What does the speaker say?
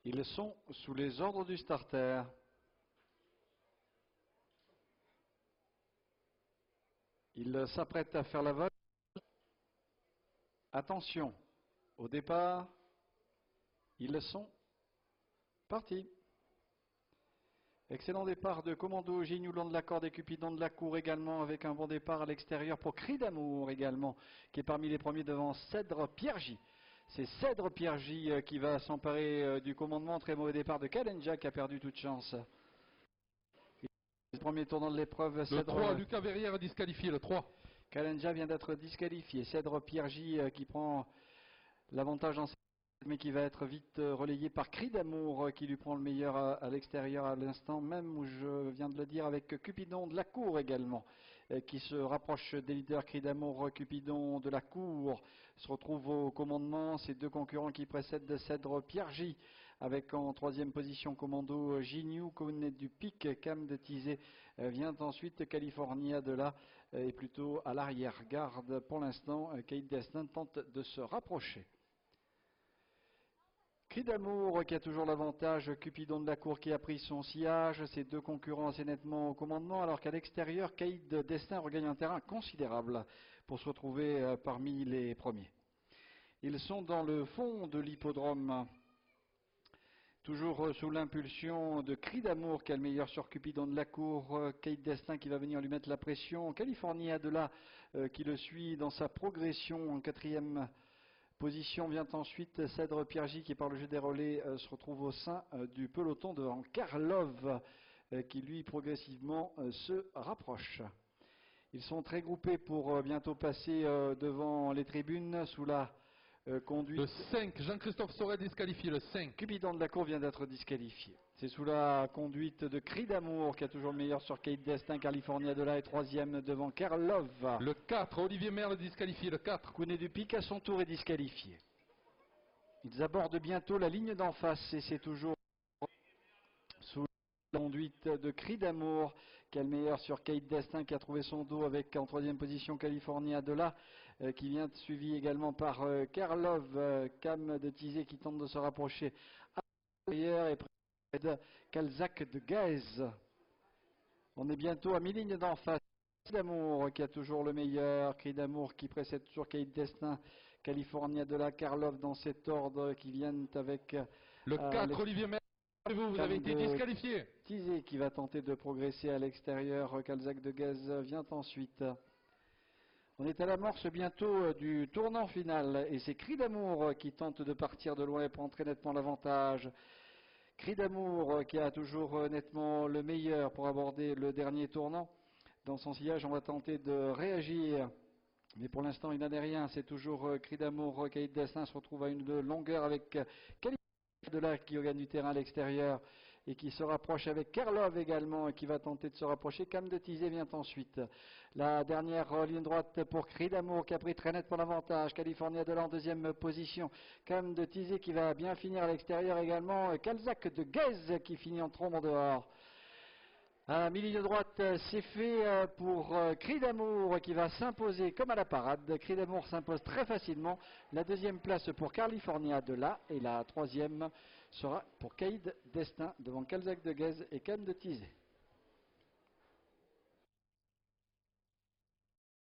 Ils sont sous les ordres du starter. Ils s'apprêtent à faire la volte. Attention, au départ, ils sont partis. Excellent départ de Commando, Gignoux, long de la corde et Cupidon de la cour également, avec un bon départ à l'extérieur pour Cri d'amour également, qui est parmi les premiers devant Cèdre Piergy. C'est Cèdre Piergy qui va s'emparer du commandement. Très mauvais départ de Kalenja qui a perdu toute chance. Le premier tournant de l'épreuve. Le 3, Lucas Verrière disqualifié, le 3. Kalenja vient d'être disqualifié. Cèdre Piergy qui prend l'avantage dans cette, mais qui va être vite relayé par Cri d'amour qui lui prend le meilleur à l'extérieur à l'instant même où je viens de le dire, avec Cupidon de la cour également qui se rapproche des leaders. Cri d'amour, Cupidon de la cour se retrouve au commandement. Ces deux concurrents qui précèdent Cèdre Piergy, avec en troisième position Commando, Gignoux, Cône du Pic, Cam de Tizé vient ensuite. California de là est plutôt à l'arrière-garde pour l'instant. Caïd Destin tente de se rapprocher. Cri d'amour qui a toujours l'avantage, Cupidon de la cour qui a pris son sillage, ses deux concurrents assez nettement au commandement, alors qu'à l'extérieur, Caïd Destin regagne un terrain considérable pour se retrouver parmi les premiers. Ils sont dans le fond de l'hippodrome, toujours sous l'impulsion de Cri d'amour qui a le meilleur sur Cupidon de la cour, Caïd Destin qui va venir lui mettre la pression, California de là qui le suit dans sa progression en quatrième position. Vient ensuite Cèdre Piergy qui par le jeu des relais se retrouve au sein du peloton devant Karlov qui lui progressivement se rapproche. Ils sont très groupés pour bientôt passer devant les tribunes sous la conduite. Le 5, Jean-Christophe Sorel disqualifié, le 5. Cupidon de la cour vient d'être disqualifié. C'est sous la conduite de Cri d'amour qui a toujours le meilleur sur Caïd Destin. California de là est troisième devant Karlov. Le 4, Olivier Merle disqualifié, le 4. Cône du Pic à son tour est disqualifié. Ils abordent bientôt la ligne d'en face et c'est toujours sous la conduite de Cri d'amour qui a le meilleur sur Caïd Destin qui a trouvé son dos, avec en troisième position California de là qui vient suivi également par Karlov, Cam de Tizé qui tente de se rapprocher à l'arrière et près de Calzac de Gaz. On est bientôt à mi-ligne d'en face. Cri d'amour qui a toujours le meilleur, Cri d'amour qui précède toujours Caïd Destin, California de la, Karlov dans cet ordre qui viennent avec le 4, Olivier Merle. Vous avez été disqualifié. Tizé qui va tenter de progresser à l'extérieur. Calzac de Gaz vient ensuite. On est à l'amorce bientôt du tournant final et c'est Cri d'amour qui tente de partir de loin et prend très nettement l'avantage. Cri d'amour qui a toujours nettement le meilleur pour aborder le dernier tournant. Dans son sillage, on va tenter de réagir, mais pour l'instant il n'en est rien. C'est toujours Cri d'amour. Caïd Destin se retrouve à une longueur avec California de là qui gagne du terrain à l'extérieur et qui se rapproche avec Karlov également et qui va tenter de se rapprocher. Cam de Tizé vient ensuite. La dernière ligne droite pour Cri d'amour qui a pris très nettement l'avantage. California de là en deuxième position. Cam de Tizé qui va bien finir à l'extérieur également. Calzac de Gaz qui finit en trombe en dehors. À mi-ligne droite, c'est fait pour Cri d'amour qui va s'imposer comme à la parade. Cri d'amour s'impose très facilement. La deuxième place pour California de là et la troisième sera pour Caïd Destin devant Calzac de Gaz et Cam de Tizé.